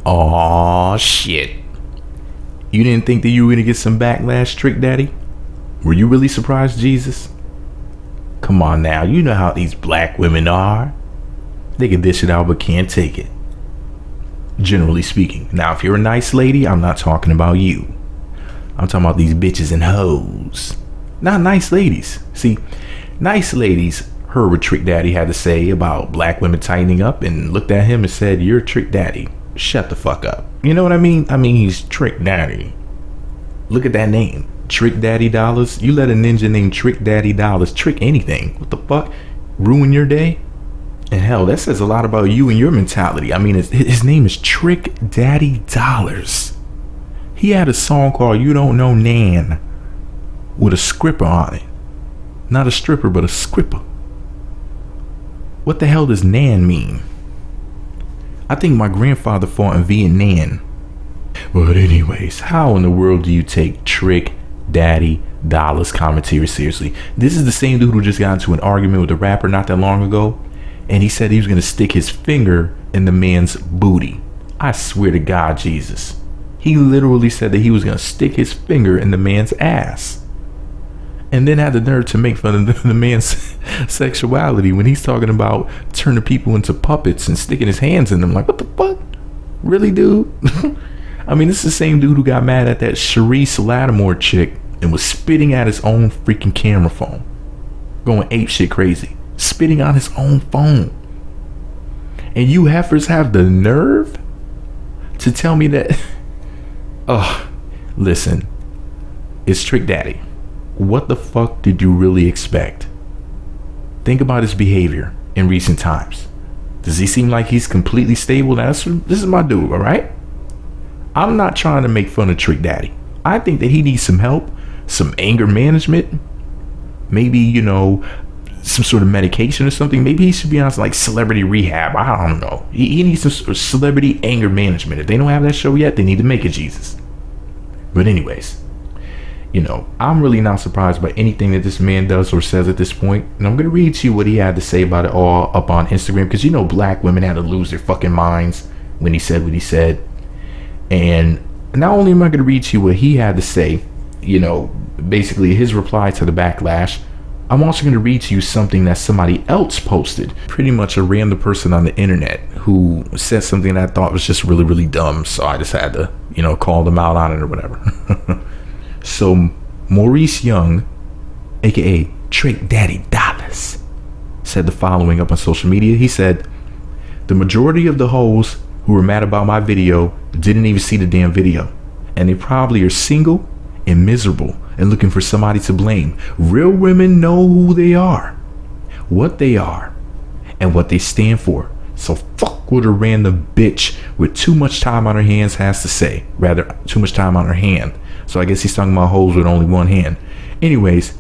Aw, shit. You didn't think that you were gonna get some backlash, Trick Daddy? Were you really surprised, Jesus? Come on now, you know how these black women are. They can dish it out but can't take it. Generally speaking. Now, if you're a nice lady, I'm not talking about you. I'm talking about these bitches and hoes. Not nice ladies. See, nice ladies heard what Trick Daddy had to say about black women tightening up and looked at him and said, "You're Trick Daddy. Shut the fuck up." You know what I mean? I mean, he's Trick Daddy. Look at that name. Trick Daddy Dollars. You let a ninja named Trick Daddy Dollars trick anything. What the fuck? Ruin your day? And hell, that says a lot about you and your mentality. I mean, his name is Trick Daddy Dollars. He had a song called You Don't Know Nan with a scripper on it. Not a stripper, but a scripper. What the hell does Nan mean? I think my grandfather fought in Vietnam. But anyways, how in the world do you take Trick Daddy Dollars commentary seriously? This is the same dude who just got into an argument with a rapper not that long ago, and he said he was going to stick his finger in the man's booty. I swear to God, Jesus. He literally said that he was going to stick his finger in the man's ass. And then had the nerve to make fun of the man's sexuality when he's talking about turning people into puppets and sticking his hands in them. Like, what the fuck? Really, dude? I mean, this is the same dude who got mad at that Charisse Lattimore chick and was spitting at his own freaking camera phone. Going apeshit crazy. Spitting on his own phone. And you heifers have the nerve to tell me that... Oh, listen. It's Trick Daddy. What the fuck did you really expect? Think about his behavior in recent times. Does he seem like he's completely stable? Now, this is my dude, all right? I'm not trying to make fun of Trick Daddy. I think that he needs some help, some anger management, maybe, you know, some sort of medication or something. Maybe he should be on like celebrity rehab. I don't know. He needs some sort of celebrity anger management. If they don't have that show yet, they need to make it, Jesus. But anyways, you know, I'm really not surprised by anything that this man does or says at this point. And I'm going to read to you what he had to say about it all up on Instagram. Because, you know, black women had to lose their fucking minds when he said what he said. And not only am I going to read to you what he had to say, you know, basically his reply to the backlash, I'm also going to read to you something that somebody else posted. Pretty much a random person on the internet who said something that I thought was just really, really dumb. So I just had to, you know, call them out on it or whatever. So Maurice Young, aka Trick Daddy Dollars, said the following up on social media. He said, "The majority of the hoes who were mad about my video didn't even see the damn video. And they probably are single and miserable and looking for somebody to blame. Real women know who they are, what they are, and what they stand for. So fuck what a random bitch with too much time on her hands has to say. Rather, too much time on her hand." So I guess he's talking about hoes with only one hand. Anyways,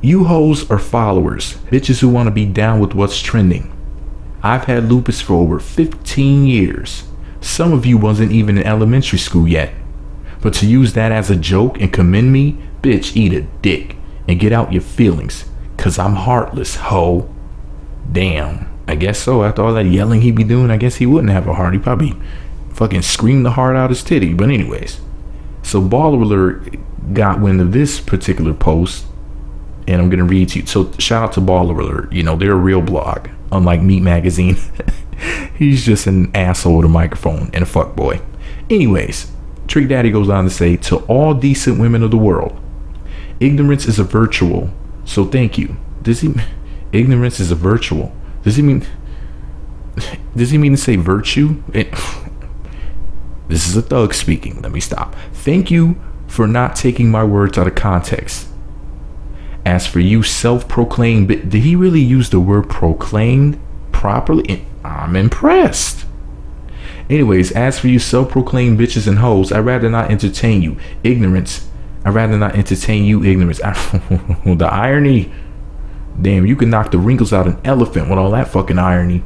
you hoes are followers. Bitches who want to be down with what's trending. I've had lupus for over 15 years. Some of you wasn't even in elementary school yet. But to use that as a joke and commend me, bitch, eat a dick and get out your feelings. Cause I'm heartless, hoe. Damn. I guess so. After all that yelling he be doing, I guess he wouldn't have a heart. He probably fucking screamed the heart out his titty. But anyways. So Baller Alert got wind of this particular post. And I'm going to read to you. So shout out to Baller Alert. You know, they're a real blog. Unlike Meat Magazine. He's just an asshole with a microphone and a fuckboy. Anyways. Trick Daddy goes on to say, "To all decent women of the world, ignorance is a virtue, so thank you." Ignorance is a virtue? Does he mean to say virtue? This is a thug speaking. Let me stop. "Thank you for not taking my words out of context. As for you self-proclaimed," did he really use the word proclaimed properly? I'm impressed. "Anyways, as for you self-proclaimed bitches and hoes, I'd rather not entertain you. Ignorance. I'd rather not entertain you, ignorance." The irony. Damn, you can knock the wrinkles out an elephant with all that fucking irony.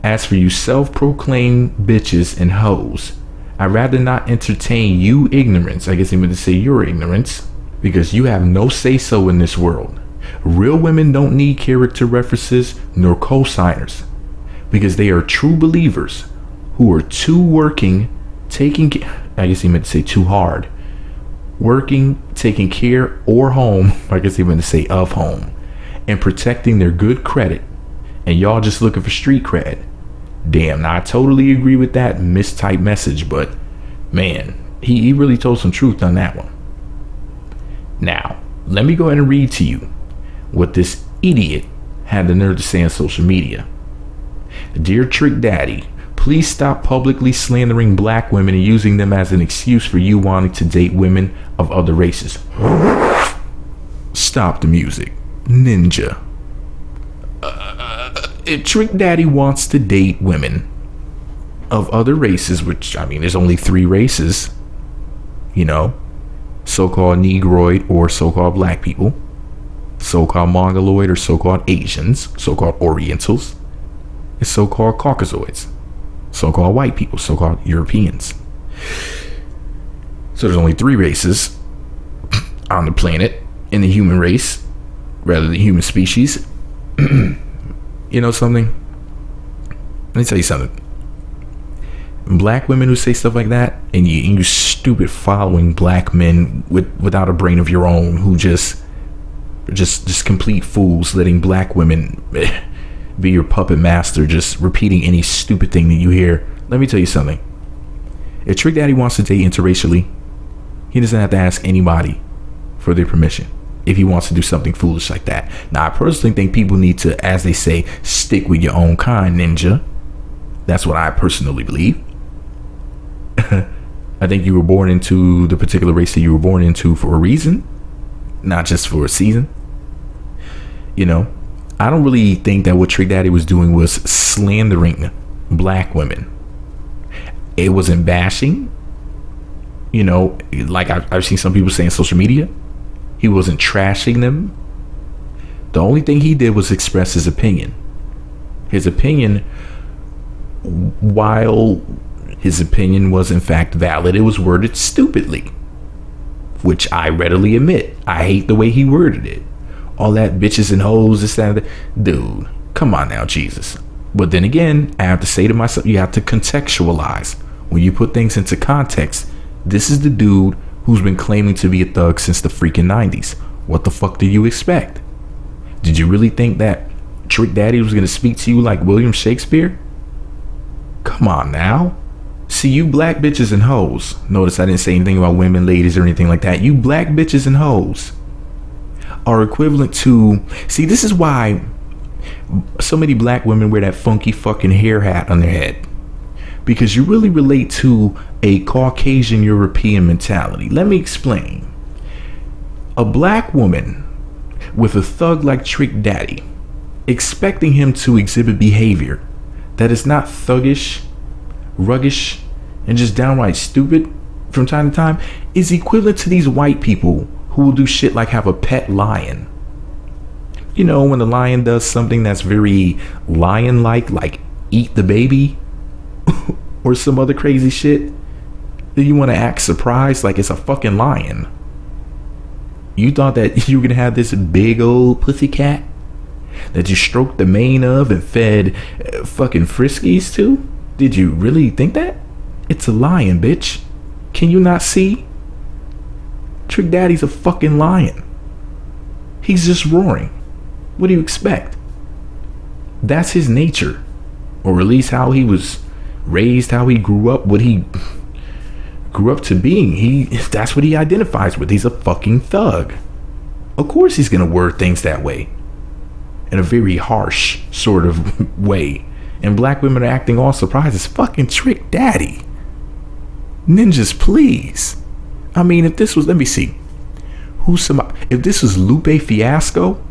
"As for you self-proclaimed bitches and hoes, I'd rather not entertain you, ignorance." I guess he meant to say your ignorance. "Because you have no say-so in this world. Real women don't need character references nor co-signers. Because they are true believers who are too working, I guess he meant to say too hard, working, taking care or home, I guess he meant to say of home, and protecting their good credit, and y'all just looking for street cred. Damn, now I totally agree with that mistyped message, but man, he really told some truth on that one. Now, let me go ahead and read to you what this idiot had the nerve to say on social media. Dear Trick Daddy, please stop publicly slandering black women and using them as an excuse for you wanting to date women of other races. Stop the music. Ninja. If Trick Daddy wants to date women of other races, which, I mean, there's only 3 races, you know, so-called Negroid or so-called black people, so-called Mongoloid or so-called Asians, so-called Orientals, and so-called Caucasoids, so-called white people, so-called Europeans. So there's only 3 races on the planet in the human race, rather the human species. You know something? Let me tell you something. Black women who say stuff like that, and you stupid following black men without a brain of your own, who just complete fools, letting black women be your puppet master, just repeating any stupid thing that you hear. Let me tell you something. If Trick Daddy wants to date interracially, he doesn't have to ask anybody for their permission if he wants to do something foolish like that. Now, I personally think people need to, as they say, stick with your own kind, ninja. That's what I personally believe. I think you were born into the particular race that you were born into for a reason, not just for a season. You know, I don't really think that what Trick Daddy was doing was slandering black women. It wasn't bashing. You know, like I've seen some people say on social media. He wasn't trashing them. The only thing he did was express his opinion. His opinion, while his opinion was in fact valid, it was worded stupidly, which I readily admit. I hate the way he worded it. All that bitches and hoes, this, that, and that. Dude, come on now, Jesus. But then again, I have to say to myself, you have to contextualize. When you put things into context, this is the dude who's been claiming to be a thug since the freaking 90s. What the fuck do you expect? Did you really think that Trick Daddy was going to speak to you like William Shakespeare? Come on now. See, you black bitches and hoes. Notice I didn't say anything about women, ladies, or anything like that. You black bitches and hoes are equivalent to... See, this is why so many black women wear that funky fucking hair hat on their head. Because you really relate to a Caucasian European mentality. Let me explain. A black woman with a thug like Trick Daddy, expecting him to exhibit behavior that is not thuggish, ruggish, and just downright stupid from time to time, is equivalent to these white people who will do shit like have a pet lion. You know, when the lion does something that's very lion-like eat the baby, or some other crazy shit, then you want to act surprised like it's a fucking lion. You thought that you were gonna have this big old pussy cat that you stroked the mane of and fed fucking Friskies to? Did you really think that? It's a lion, bitch. Can you not see? Trick Daddy's a fucking lion. He's just roaring. What do you expect? That's his nature, or at least how he was raised, how he grew up, what he grew up to being. That's what he identifies with. He's a fucking thug. Of course he's gonna word things that way, in a very harsh sort of way. And black women are acting all surprised. It's fucking Trick Daddy. Ninjas, please. I mean, if this was, let me see, if this was Lupe Fiasco,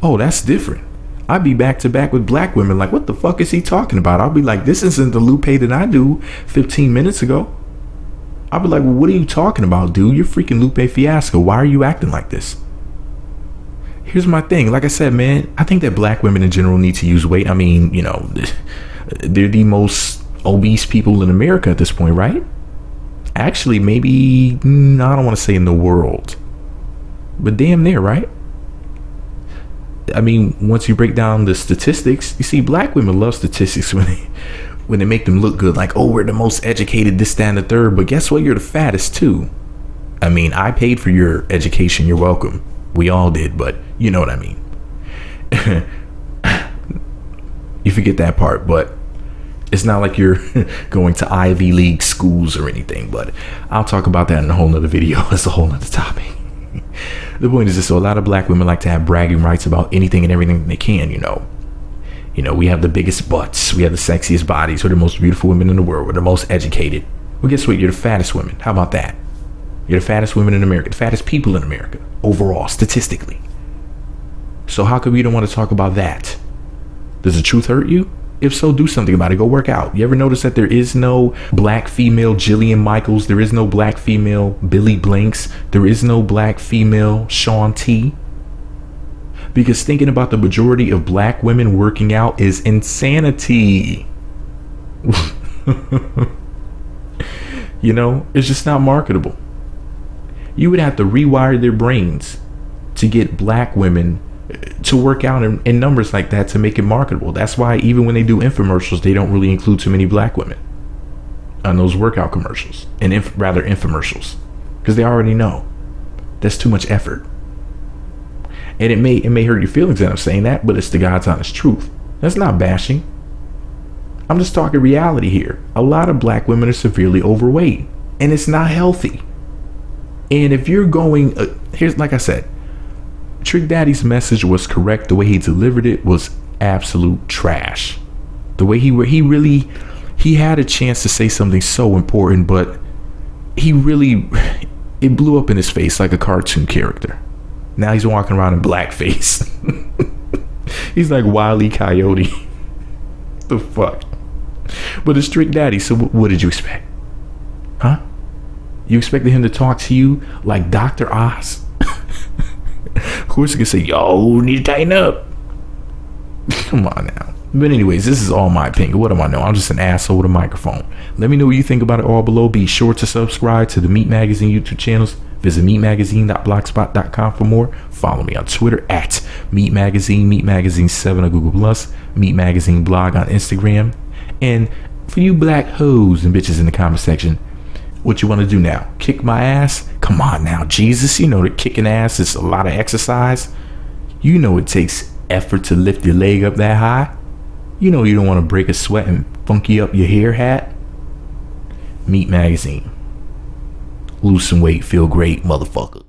oh, that's different. I'd be back to back with black women like, what the fuck is he talking about? I'll be like, this isn't the Lupe that I knew 15 minutes ago. I'll be like, well, what are you talking about, dude? You're freaking Lupe Fiasco. Why are you acting like this? Here's my thing. Like I said, man, I think that black women in general need to use weight. I mean, you know, they're the most obese people in America at this point, right? Actually, maybe, I don't want to say in the world, but damn near, right? I mean, once you break down the statistics, you see black women love statistics when they make them look good. Like, oh, we're the most educated, this, that, and the third. But guess what? You're the fattest too. I mean, I paid for your education. You're welcome. We all did, but you know what I mean. You forget that part, but it's not like you're going to Ivy League schools or anything. But I'll talk about that in a whole nother video. It's a whole nother topic. The point is this: so a lot of black women like to have bragging rights about anything and everything they can. We have the biggest butts, we have the sexiest bodies, we're the most beautiful women in the world, we're the most educated. Well, guess what? You're the fattest women. How about that? You're the fattest women in America, the fattest people in America overall, statistically. So how come you don't want to talk about that? Does the truth hurt you? If so, do something about it. Go work out. You ever notice that there is no black female Jillian Michaels? There is no black female Billy Blanks. There is no black female Shaun T. Because thinking about the majority of black women working out is insanity. It's just not marketable. You would have to rewire their brains to get black women to work out in numbers like that to make it marketable. That's why even when they do infomercials, they don't really include too many black women on those workout commercials, and rather infomercials, because they already know that's too much effort. And it may hurt your feelings that I'm saying that, but it's the God's honest truth. That's not bashing. I'm just talking reality here. A lot of black women are severely overweight, and it's not healthy. And if you're going, here's, like I said, Trick Daddy's message was correct. The way he delivered it was absolute trash. The way he had a chance to say something so important, but it blew up in his face like a cartoon character. Now he's walking around in blackface. He's like Wile E. Coyote. The fuck? But it's Trick Daddy, so what did you expect? Huh? You expected him to talk to you like Dr. Oz? Of course he could say, yo, need to tighten up. Come on now. But anyways, this is all my opinion. What do I know? I'm just an asshole with a microphone. Let me know what you think about it all below. Be sure to subscribe to the Meat Magazine YouTube channels. Visit meatmagazine.blogspot.com for more. Follow me on Twitter at Meat Magazine, Meat Magazine 7 on Google+, Meat Magazine blog on Instagram. And for you black hoes and bitches in the comment section, what you want to do now? Kick my ass? Come on now, Jesus. You know that kicking ass is a lot of exercise. You know it takes effort to lift your leg up that high. You know you don't want to break a sweat and funky up your hair hat. Meat Magazine. Lose some weight, feel great, motherfucker.